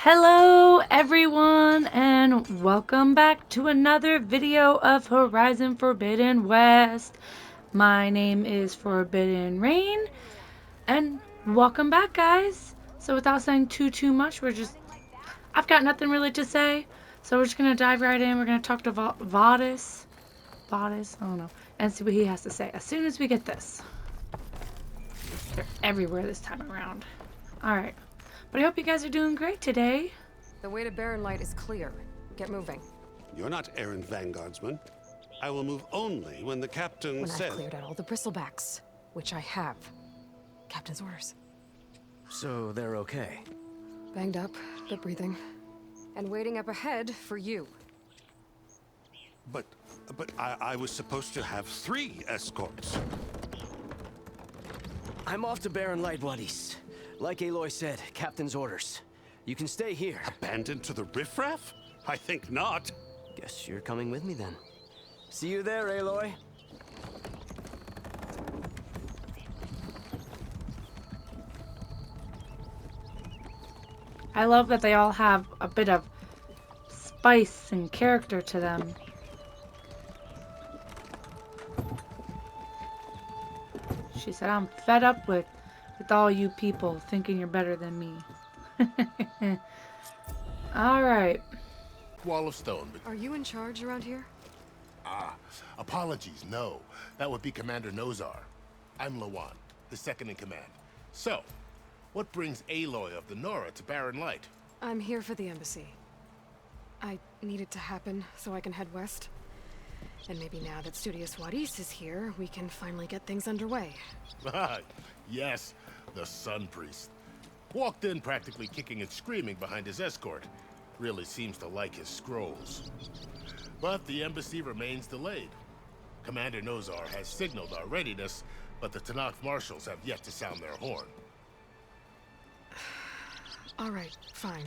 Hello everyone and welcome back to another video of Horizon Forbidden West. My name is Forbidden Rain and welcome back guys. So without saying too much, I've got nothing really to say. So we're just going to dive right in. We're going to talk to Vadis, I don't know, and see what he has to say as soon as we get this. They're everywhere this time around. Alright, but I hope you guys are doing great today. The way to Barren Light is clear. Get moving. You're not errant vanguardsman. I will move only when the captain When says... I've cleared out all the bristlebacks, which I have. Captain's orders. So they're okay? Banged up, but breathing. And waiting up ahead for you. But I was supposed to have 3 escorts. I'm off to Barren Light, Wadis. Like Aloy said, Captain's orders. You can stay here. Abandoned to the riffraff? I think not. Guess you're coming with me then. See you there, Aloy. I love that they all have a bit of spice and character to them. She said, I'm fed up with all you people thinking you're better than me. Alright. Wall of stone. Are you in charge around here? Apologies, no. That would be Commander Nozar. I'm Lawan, the second in command. So, what brings Aloy of the Nora to Barren Light? I'm here for the embassy. I need it to happen so I can head west. And maybe now that Studious Wadis is here, we can finally get things underway. Yes, the Sun Priest. Walked in practically kicking and screaming behind his escort. Really seems to like his scrolls. But the embassy remains delayed. Commander Nozar has signaled our readiness, but the Tanakh marshals have yet to sound their horn. All right, fine.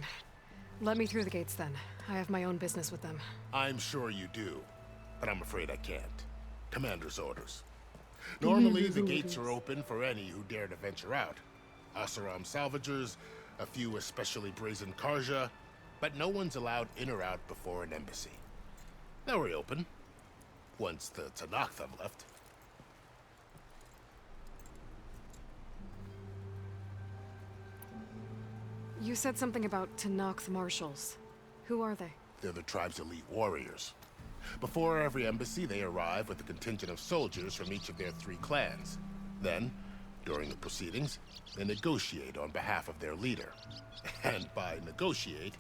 Let me through the gates then. I have my own business with them. I'm sure you do, but I'm afraid I can't. Commander's orders. Normally, the gates are open for any who dare to venture out. Asaram salvagers, a few especially brazen Karja, but no one's allowed in or out before an embassy. They'll reopen, once the Tanakh have left. You said something about Tanakh marshals. Who are they? They're the tribe's elite warriors. Before every embassy, they arrive with a contingent of soldiers from each of their 3 clans. Then, during the proceedings, they negotiate on behalf of their leader. And by negotiate,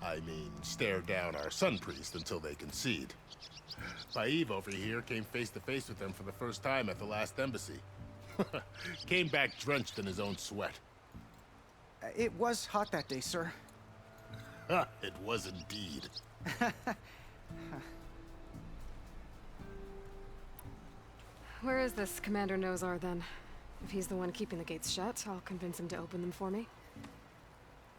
I mean stare down our Sun Priest until they concede. Paiv over here came face to face with them for the first time at the last embassy. Came back drenched in his own sweat. It was hot that day, sir. It was indeed. Where is this Commander Nozar then? If he's the one keeping the gates shut, I'll convince him to open them for me.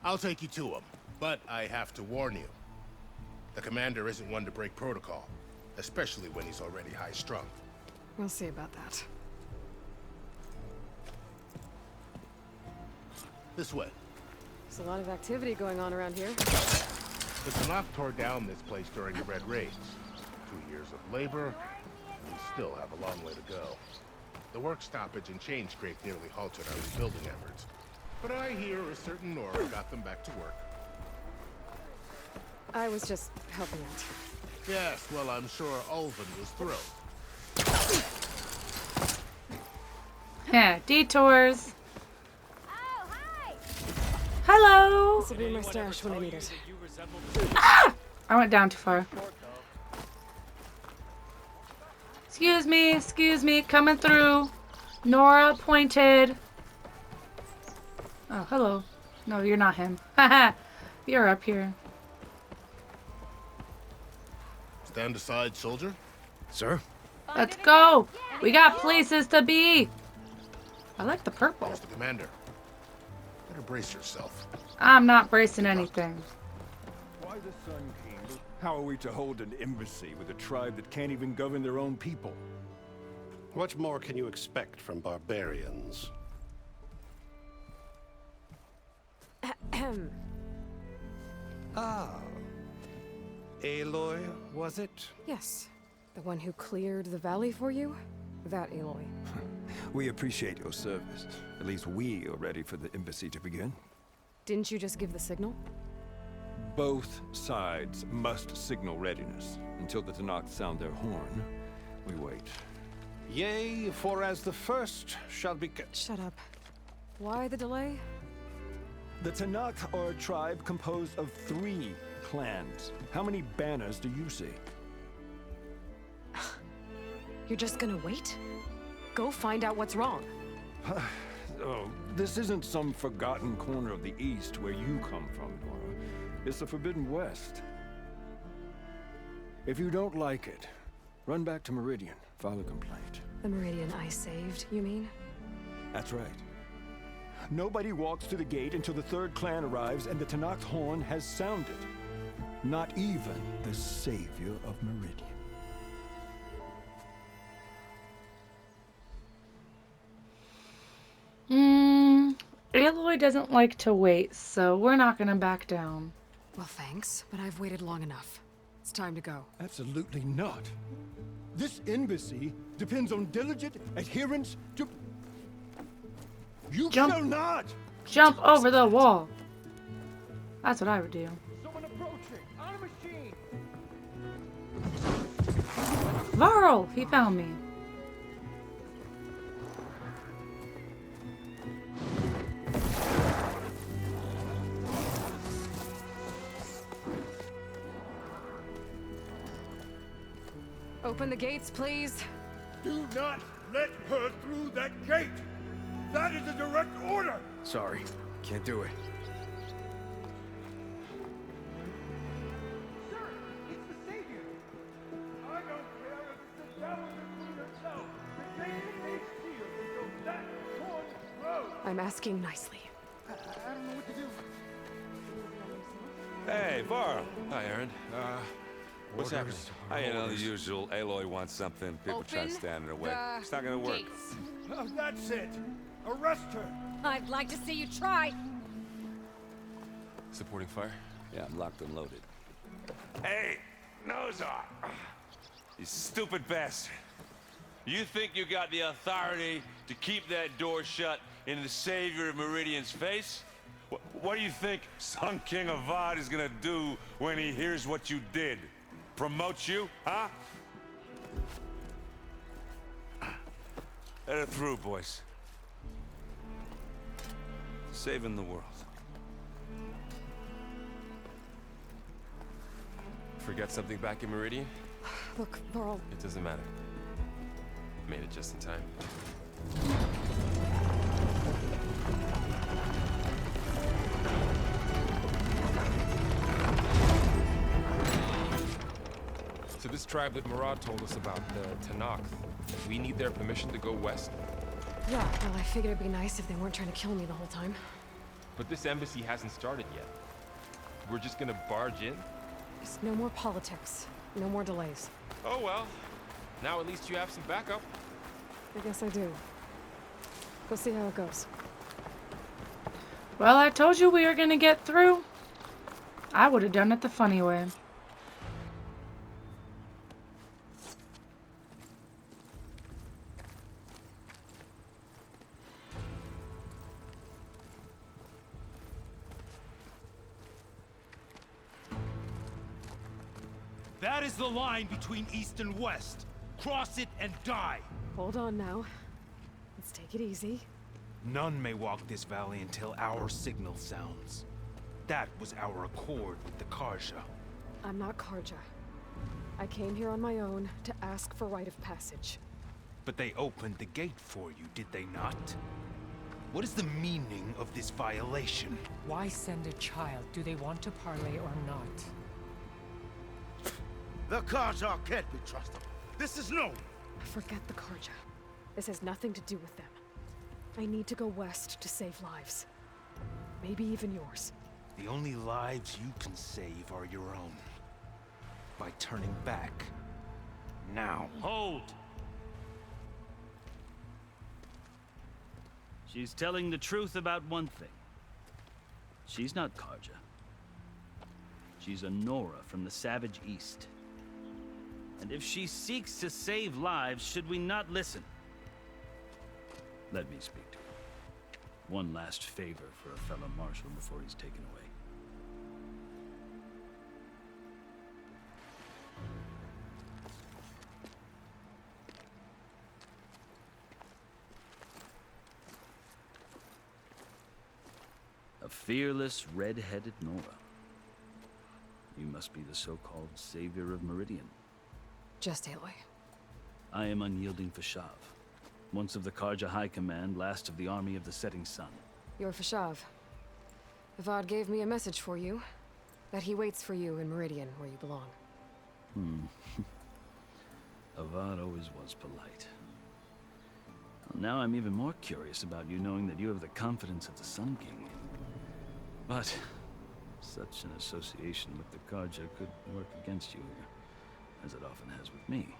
I'll take you to him, but I have to warn you. The commander isn't one to break protocol, especially when he's already high-strung. We'll see about that. This way. There's a lot of activity going on around here. The Tanakh tore down this place during the Red Raids. 2 years of labor, and we still have a long way to go. The work stoppage and change scrape nearly halted our rebuilding efforts. But I hear a certain Nora got them back to work. I was just helping out. Yes, well, I'm sure Ulvin was thrilled. Yeah, detours. Hello. This will be my stash when I need it. Ah! I went down too far. Excuse me, coming through. Nora pointed. Oh, hello. No, you're not him. Haha, you're up here. Stand aside, soldier. Sir? Let's go. We got places to be. I like the purple. There's the commander. Better brace yourself. I'm not bracing anything. Why the Sun King? How are we to hold an embassy with a tribe that can't even govern their own people? What more can you expect from barbarians? Ah. Aloy, was it? Yes. The one who cleared the valley for you? That Aloy. We appreciate your service. At least we are ready for the embassy to begin. Didn't you just give the signal? Both sides must signal readiness. Until the Tanakh sound their horn, we wait. Yea, for as the first shall be... Shut up. Why the delay? The Tanakh are a tribe composed of 3 clans. How many banners do you see? You're just gonna wait? Go find out what's wrong. Oh, this isn't some forgotten corner of the East where you come from, Nora. It's the Forbidden West. If you don't like it, run back to Meridian, file a complaint. The Meridian I saved, you mean? That's right. Nobody walks to the gate until the 3rd clan arrives and the Tanakh's horn has sounded. Not even the savior of Meridian. Aloy doesn't like to wait, so we're not gonna back down. Well, thanks, but I've waited long enough. It's time to go. Absolutely not. This embassy depends on diligent adherence to... You Jump. shall not! Jump over the wall. That's what I would do. Someone approaching! On a machine! Varl! He found me. Open the gates, please. Do not let her through that gate! That is a direct order! Sorry, can't do it. Sir, it's the Savior! I don't care if it's the devil that threw herself! The gate is sealed until that horn blows! I'm asking nicely. I don't know what to do. Hey, Varl. Hi, Aaron. What's happening? I know the usual. Aloy wants something. People try to stand in her way. It's not gonna work. That's it! Arrest her! I'd like to see you try. Supporting fire? Yeah, I'm locked and loaded. Hey, Nozar! You stupid bastard. You think you got the authority to keep that door shut in the savior of Meridian's face? What do you think Sun King Avad is gonna do when he hears what you did? Promote you, huh? Let her through, boys. Saving the world. Forget something back in Meridian? Look, Varl. It doesn't matter. Made it just in time. So this tribe that Murad told us about, the Tanakh, we need their permission to go west? Yeah, well, I figured it'd be nice if they weren't trying to kill me the whole time. But this embassy hasn't started yet. We're just gonna barge in? Just no more politics. No more delays. Oh well. Now at least you have some backup. I guess I do. Go see how it goes. Well, I told you we were gonna get through. I would have done it the funny way. That is the line between East and West. Cross it and die. Hold on now. Let's take it easy. None may walk this valley until our signal sounds. That was our accord with the Karja. I'm not Karja. I came here on my own to ask for rite of passage. But they opened the gate for you, did they not? What is the meaning of this violation? Why send a child? Do they want to parley or not? The Karja can't be trusted. This is known. Forget the Karja. This has nothing to do with them. I need to go west to save lives. Maybe even yours. The only lives you can save are your own. By turning back. Now. Hold! She's telling the truth about one thing. She's not Karja. She's a Nora from the Savage East. And if she seeks to save lives, should we not listen? Let me speak to her. One last favor for a fellow marshal before he's taken away. A fearless, red-headed Nora. You must be the so-called savior of Meridian. Just Aloy. I am unyielding Fashav, once of the Karja High Command, last of the army of the Setting Sun. You're Fashav. Avad gave me a message for you. That he waits for you in Meridian, where you belong. Avad always was polite. Well, now I'm even more curious about you knowing that you have the confidence of the Sun King. But such an association with the Karja could work against you here, as it often has with me.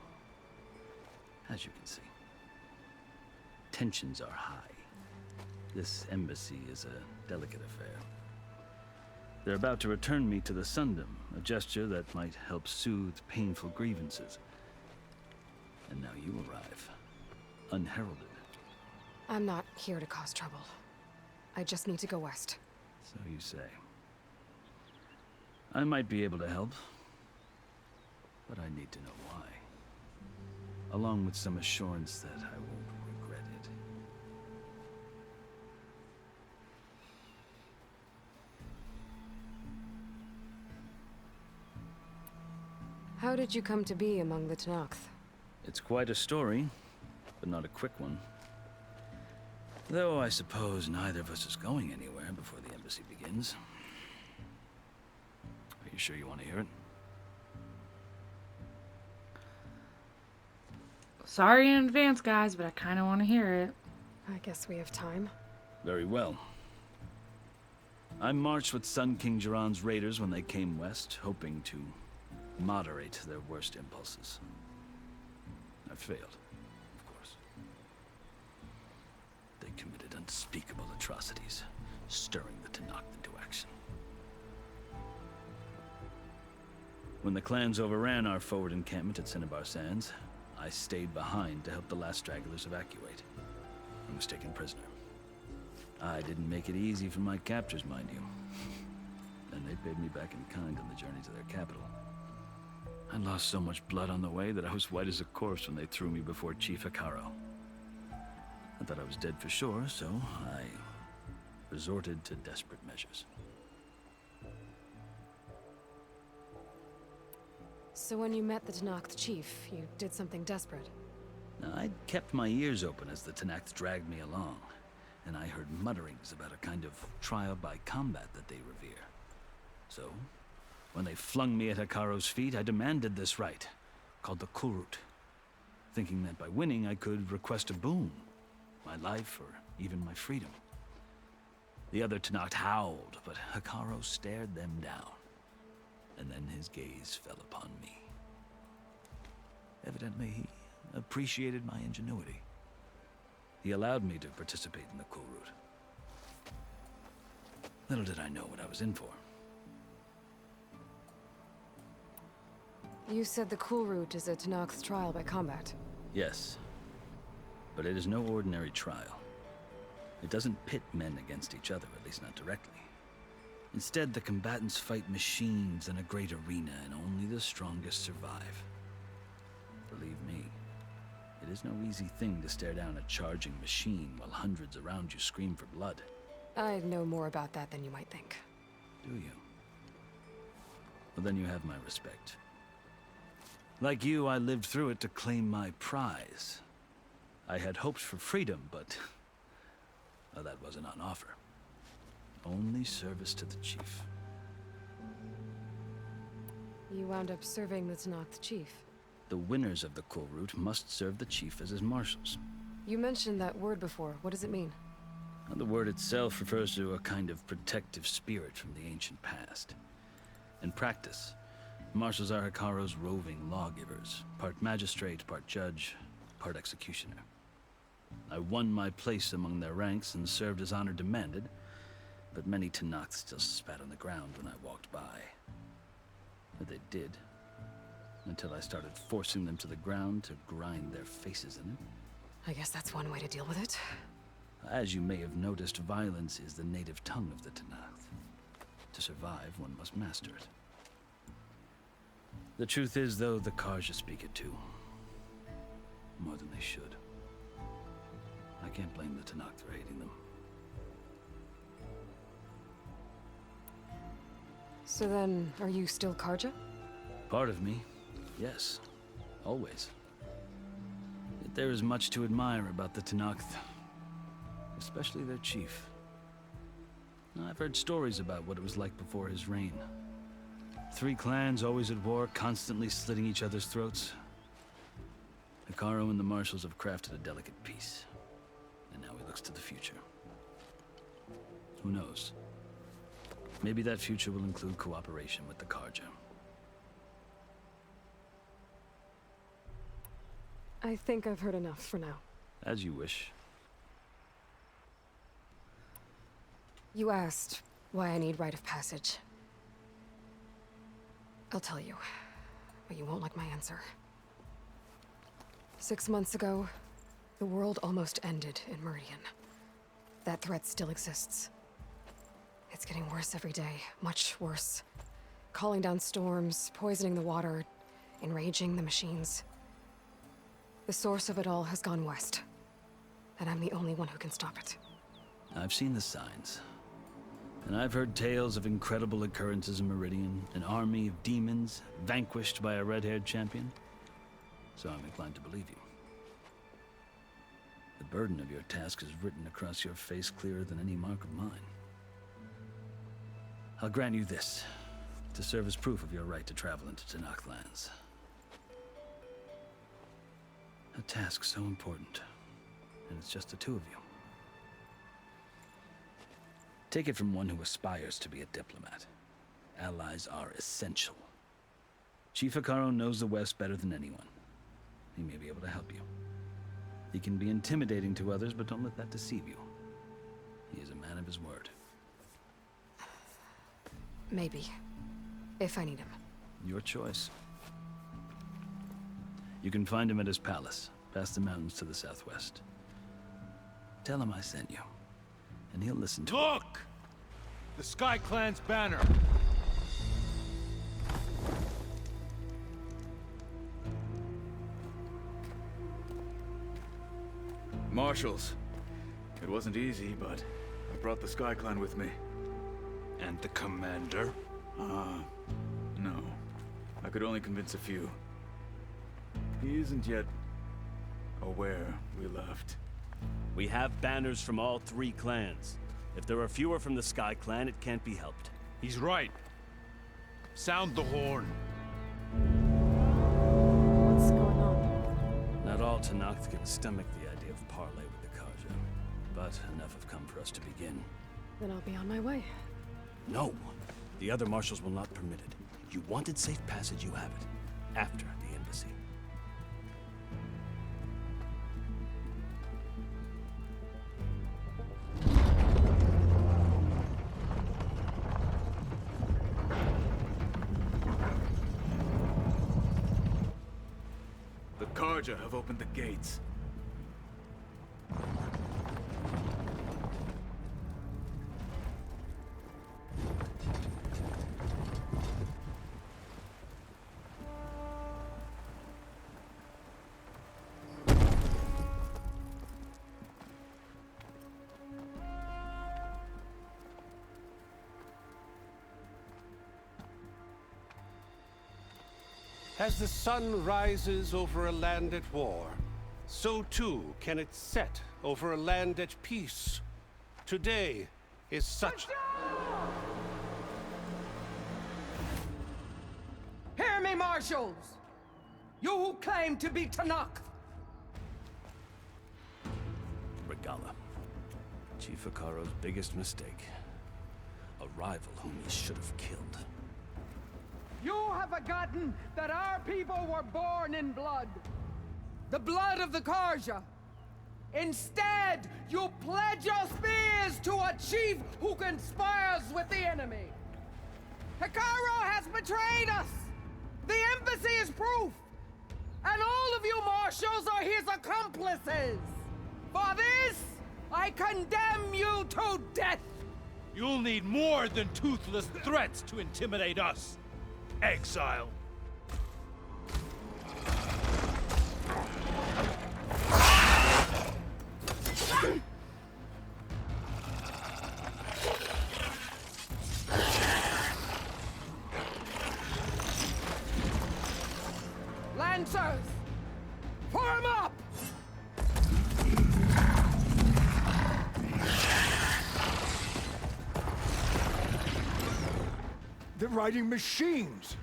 As you can see, tensions are high. This embassy is a delicate affair. They're about to return me to the Sundom, a gesture that might help soothe painful grievances. And now you arrive, unheralded. I'm not here to cause trouble. I just need to go west. So you say. I might be able to help, but I need to know why. Along with some assurance that I won't regret it. How did you come to be among the Tenakth? It's quite a story, but not a quick one. Though I suppose neither of us is going anywhere before the embassy begins. Are you sure you want to hear it? Sorry in advance, guys, but I kind of want to hear it. I guess we have time. Very well. I marched with Sun King Jiran's raiders when they came west, hoping to moderate their worst impulses. I failed, of course. They committed unspeakable atrocities, stirring the Tenakth into action. When the clans overran our forward encampment at Cinnabar Sands, I stayed behind to help the last stragglers evacuate. I was taken prisoner. I didn't make it easy for my captors, mind you. And they paid me back in kind on the journey to their capital. I lost so much blood on the way that I was white as a corpse when they threw me before Chief Hekaro. I thought I was dead for sure, so I resorted to desperate measures. So when you met the Tenakth chief, you did something desperate? I'd kept my ears open as the Tenakth dragged me along, and I heard mutterings about a kind of trial by combat that they revere. So, when they flung me at Hekaro's feet, I demanded this right, called the Kulrut, thinking that by winning I could request a boon, my life or even my freedom. The other Tenakth howled, but Hekaro stared them down, and then his gaze fell upon me. Evidently, he appreciated my ingenuity. He allowed me to participate in the Kulrut. Little did I know what I was in for. You said the Kulrut is a Tenakth's trial by combat. Yes, but it is no ordinary trial. It doesn't pit men against each other, at least not directly. Instead, the combatants fight machines in a great arena, and only the strongest survive. Believe me, it is no easy thing to stare down a charging machine while hundreds around you scream for blood. I know more about that than you might think. Do you? Well, then you have my respect. Like you, I lived through it to claim my prize. I had hoped for freedom, but well, that wasn't on offer. Only service to the chief. You wound up serving the Tenakth chief. The winners of the Kulrut must serve the chief as his marshals. You mentioned that word before. What does it mean? Well, the word itself refers to a kind of protective spirit from the ancient past. In practice, marshals are Hekaro's roving lawgivers, part magistrate, part judge, part executioner. I won my place among their ranks and served as honor demanded, but many Tenakth still spat on the ground when I walked by. they did. Until I started forcing them to the ground to grind their faces in it. I guess that's one way to deal with it. As you may have noticed, violence is the native tongue of the Tenakth. To survive, one must master it. The truth is, though, the Karja speak it too. More than they should. I can't blame the Tenakth for hating them. So then, are you still Karja? Part of me, yes. Always. Yet there is much to admire about the Tenakth. Especially their chief. I've heard stories about what it was like before his reign. 3 clans always at war, constantly slitting each other's throats. Hekarro and the Marshals have crafted a delicate peace. And now he looks to the future. Who knows? Maybe that future will include cooperation with the Karja. I think I've heard enough for now. As you wish. You asked why I need rite of passage. I'll tell you, but you won't like my answer. 6 months ago, the world almost ended in Meridian. That threat still exists. It's getting worse every day, much worse. Calling down storms, poisoning the water, enraging the machines. The source of it all has gone west, and I'm the only one who can stop it. I've seen the signs. And I've heard tales of incredible occurrences in Meridian, an army of demons vanquished by a red-haired champion. So I'm inclined to believe you. The burden of your task is written across your face clearer than any mark of mine. I'll grant you this, to serve as proof of your right to travel into Tenakth lands. A task so important, and it's just the 2 of you. Take it from one who aspires to be a diplomat. Allies are essential. Chief Hekarro knows the West better than anyone. He may be able to help you. He can be intimidating to others, but don't let that deceive you. He is a man of his word. Maybe. If I need him. Your choice. You can find him at his palace, past the mountains to the southwest. Tell him I sent you, and he'll listen to Look! The Sky Clan's banner! Marshals. It wasn't easy, but I brought the Sky Clan with me. And the commander? No. I could only convince a few. He isn't yet aware we left. We have banners from all 3 clans. If there are fewer from the Sky Clan, it can't be helped. He's right. Sound the horn. What's going on? Not all Tenakth can stomach the idea of parley with the Karja, but enough have come for us to begin. Then I'll be on my way. No! The other marshals will not permit it. You wanted safe passage, you have it. After the embassy. The Karja have opened the gates. As the sun rises over a land at war, so too can it set over a land at peace. Today is such... Hear me, marshals! You who claim to be Tenakth! Regalla. Chief Hekarro's biggest mistake. A rival whom he should have killed. You have forgotten that our people were born in blood. The blood of the Karja. Instead, you pledge your spears to a chief who conspires with the enemy. Hekarro has betrayed us! The embassy is proof! And all of you marshals are his accomplices! For this, I condemn you to death! You'll need more than toothless threats to intimidate us, exile. Lancers! Form up! They're riding machines!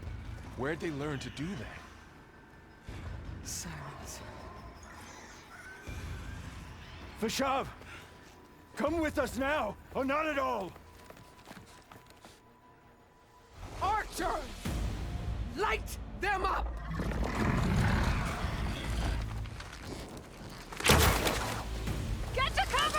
Where'd they learn to do that? Sirens. Vashav! Come with us now, or not at all! Archers! Light them up! Get to cover!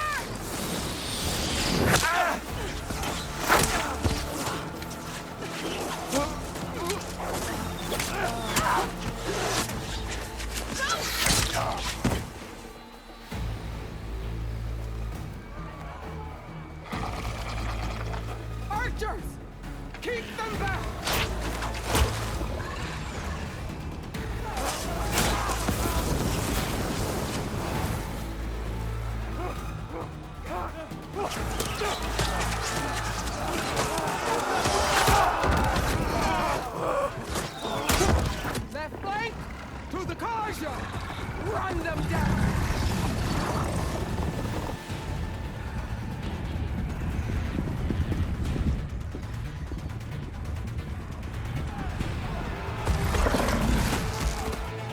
Archers! Keep them back! Left flank! To the Karja! Run them down!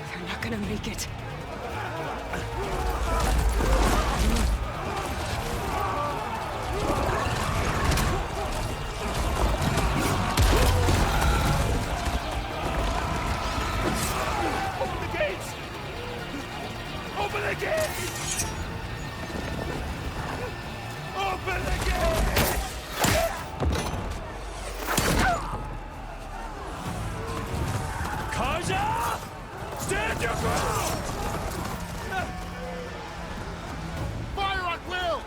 They're not gonna make it. Open the gates! Open the gates! Open the gates! Kaja! Stand your ground! Fire at will!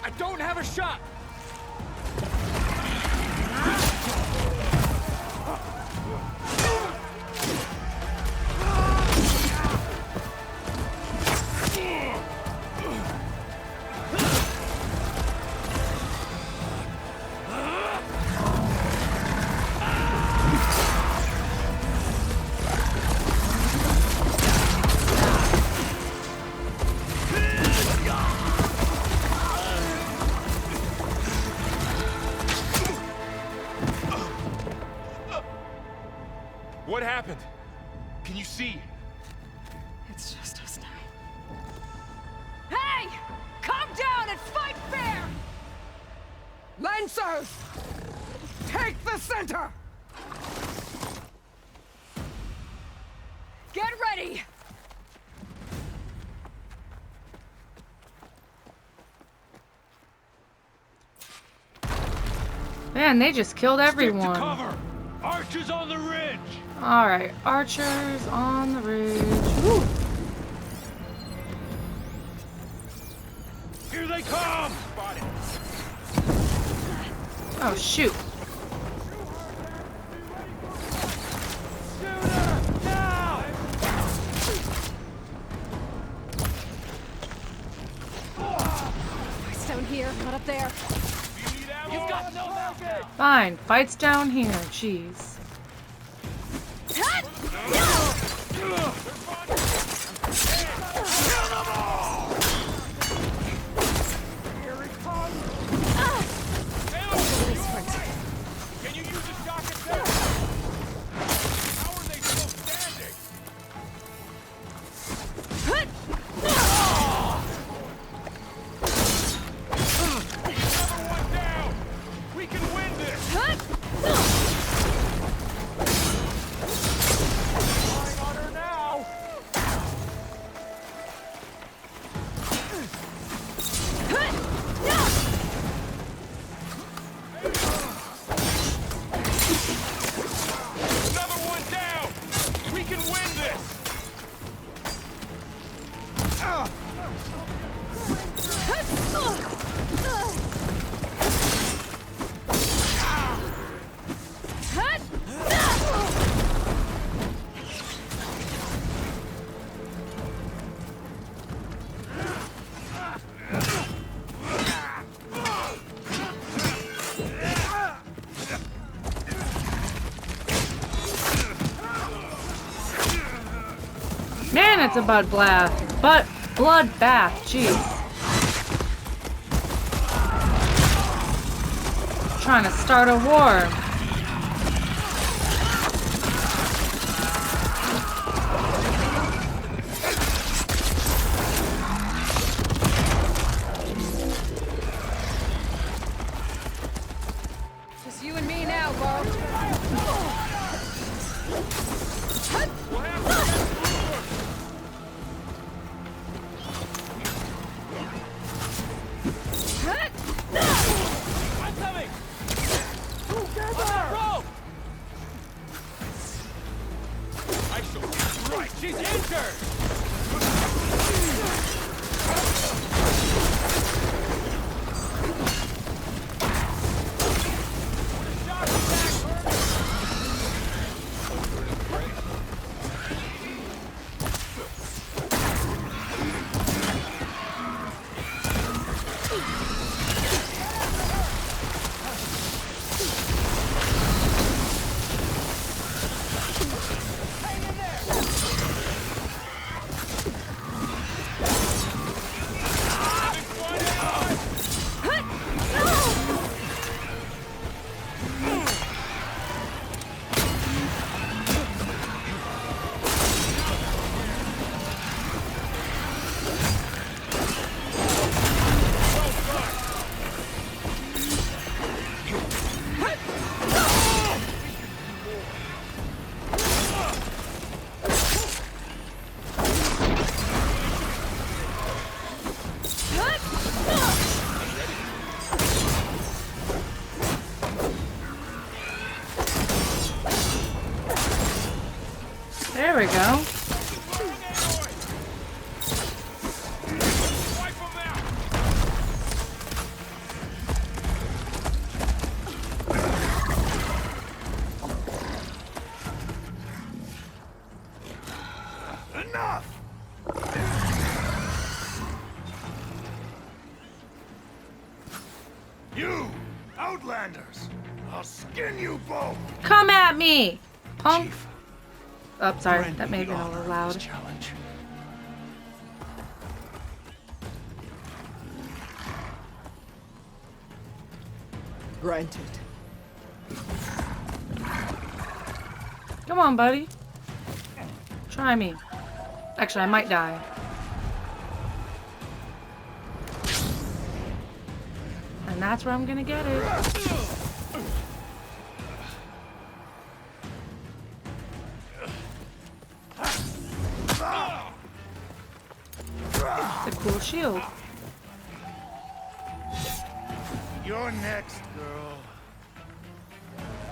I don't have a shot! What happened? Can you see? It's just us now. Hey! Calm down and fight fair! Lancers! Take the center! Get ready! Man, they just killed everyone. Cover! Archers on the ridge! Alright, archers on the ridge. Woo. Here they come! Oh, shoot. Fights down here, not up there. You've got no target! Fine, fights down here. Jeez. Can you use a shock attack? How are they still standing? Another one down! We can win this! Flying on her now! And it's a bloodbath. Jeez. Trying to start a war. Just you and me now, Bo. I'm coming! Together! I shall be right. She's injured! There we go. Enough! You, Outlanders! I'll skin you both! Come at me, punk. Oh, sorry. That may have been a little loud. Challenge. Granted. Come on, buddy. Try me. Actually, I might die. And that's where I'm gonna get it. It's a cool shield. You're next, girl.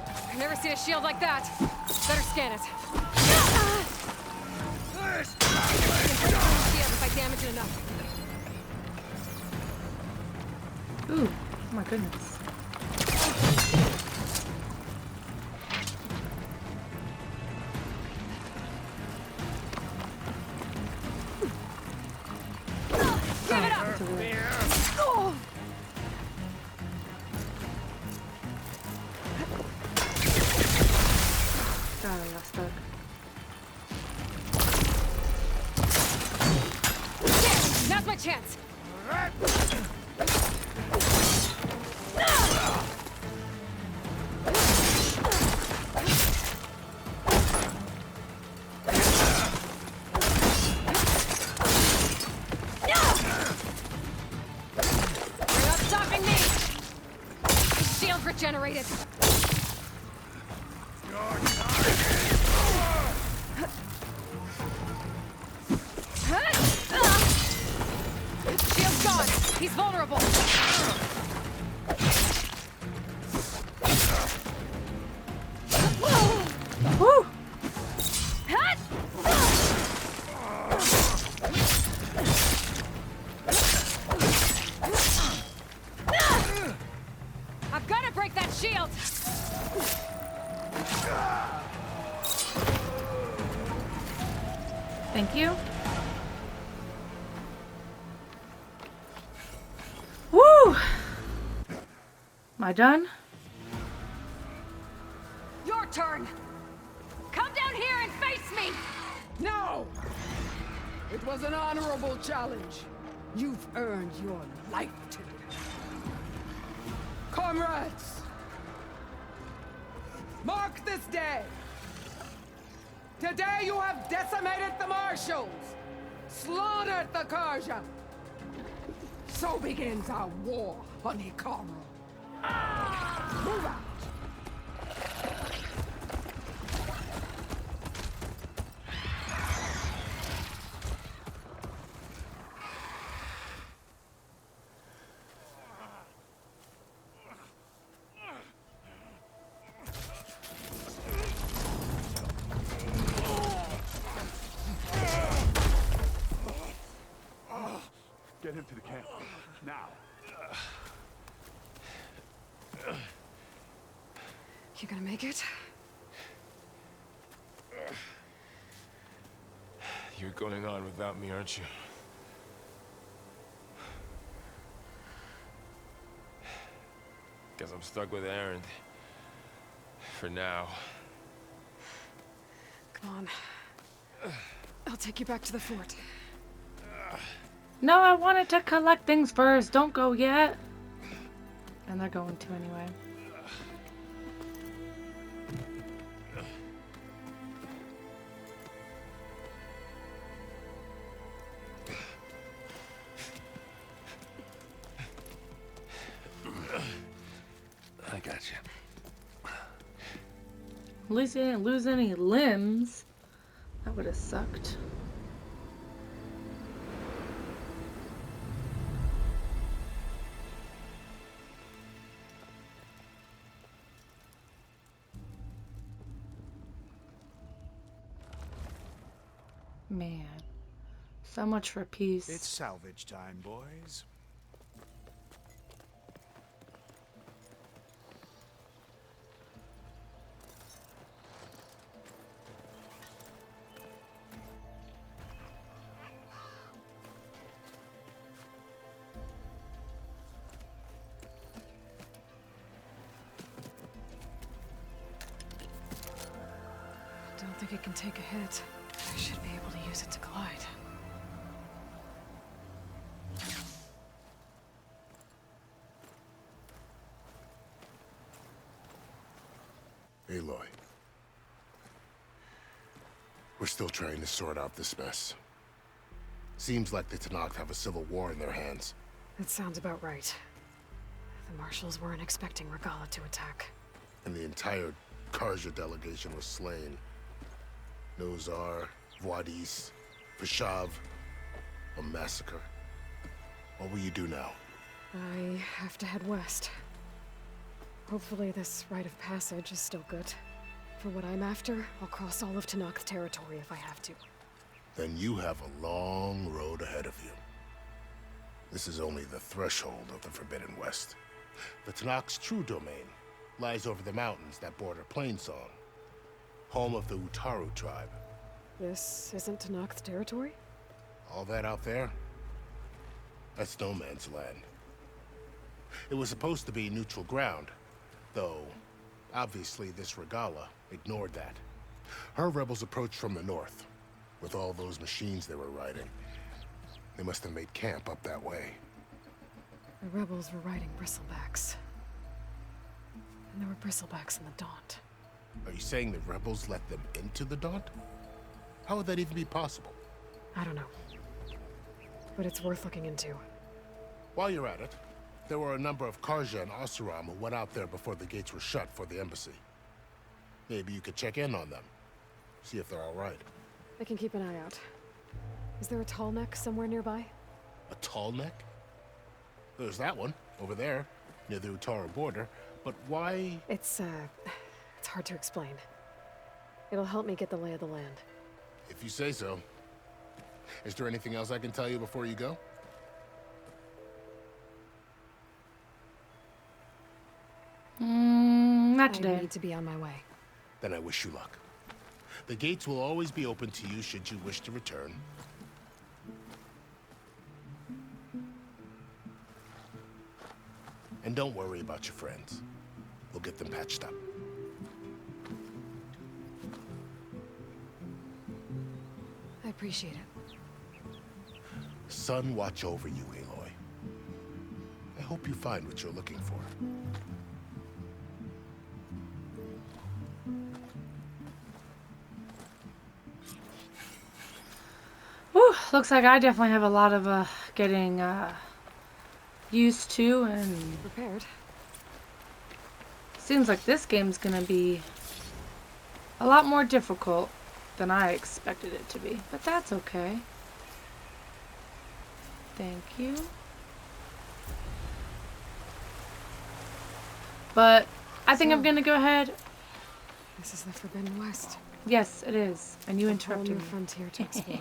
I've never seen a shield like that. Better scan it. Shield if I damage it enough. Ooh, oh my goodness. Give it up! Oh. God, I got stuck. There, now's my chance. You're not stopping me. The shield's regenerated. Shield's gone. He's vulnerable. Woo! I've got to break that shield. Thank you. Woo! Am I done? Your turn. Come down here and face me. No! It was an honorable challenge. You've earned your life today. Comrades! Mark this day! Today you have decimated the Marshals! Slaughtered the Karja! So begins our war on Hikaru. Move out! Get him to the camp. Now. You gonna make it? You're going on without me, aren't you? Guess I'm stuck with Aaron. For now. Come on. I'll take you back to the fort. No, I wanted to collect things first. Don't go yet. And they're going to anyway. I got you. At least he didn't lose any limbs. That would have sucked. Man, so much for peace. It's salvage time, boys. Don't think it can take a hit. I should be able to use it to glide. Aloy. We're still trying to sort out this mess. Seems like the Tenakth have a civil war in their hands. That sounds about right. The Marshals weren't expecting Regalla to attack. And the entire Karja delegation was slain. Nozar, Wadis, Vishav, a massacre. What will you do now? I have to head west. Hopefully this rite of passage is still good. For what I'm after, I'll cross all of Tenakth territory if I have to. Then you have a long road ahead of you. This is only the threshold of the Forbidden West. The Tenakth's true domain lies over the mountains that border Plainsong, home of the Utaru tribe. This isn't Tenakth territory? All that out there? That's no man's land. It was supposed to be neutral ground, though obviously this Regalla ignored that. Her rebels approached from the north, with all those machines they were riding. They must have made camp up that way. The rebels were riding bristlebacks. And there were bristlebacks in the Daunt. Are you saying the rebels let them into the Daunt? How would that even be possible? I don't know. But it's worth looking into. While you're at it, there were a number of Karja and Oseram who went out there before the gates were shut for the embassy. Maybe you could check in on them. See if they're all right. I can keep an eye out. Is there a tall neck somewhere nearby? A tall neck? There's that one, over there, near the Utaru border. But why? It's hard to explain. It'll help me get the lay of the land. If you say so. Is there anything else I can tell you before you go? Not today. I need to be on my way. Then I wish you luck. The gates will always be open to you should you wish to return. And don't worry about your friends. We'll get them patched up. I appreciate it. sun watch over you, Aloy. I hope you find what you're looking for. Whew, looks like I definitely have a lot of getting used to and prepared. Seems like this game's gonna be a lot more difficult than I expected it to be, but that's okay. Thank you. But I think I'm gonna go ahead. This is the Forbidden West. Yes, it is. And you interrupted A whole me. new frontier to explore.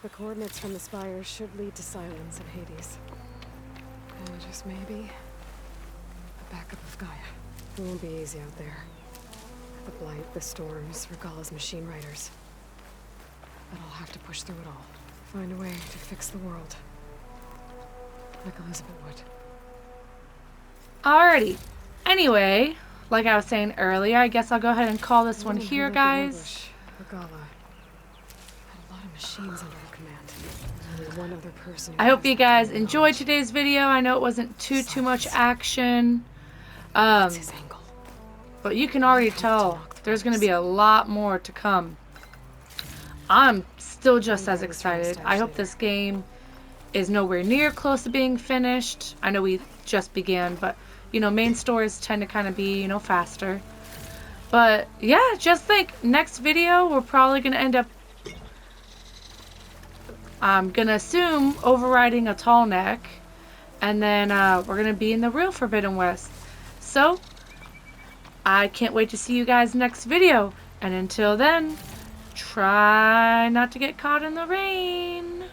The coordinates from the spires should lead to Silence and Hades. And just maybe a backup of Gaia. It won't be easy out there. The Blight, the Storms, Regalla's machine riders. But I'll have to push through it all. Find a way to fix the world. Like Elizabeth would. Alrighty. Anyway, like I was saying earlier, I guess I'll go ahead and call this one here, guys. Regalla had a lot of machines under her command. Only one other person. I hope you guys enjoyed today's video. I know it wasn't too much action. But you can already tell there's going to be a lot more to come. I'm still just as excited. I hope this game is nowhere near close to being finished. I know we just began, but you know, main stories tend to kind of be, you know, faster. But yeah, just think next video we're probably going to end up, I'm going to assume, overriding a tall neck. And then we're going to be in the real Forbidden West. So I can't wait to see you guys next video. And until then, try not to get caught in the rain.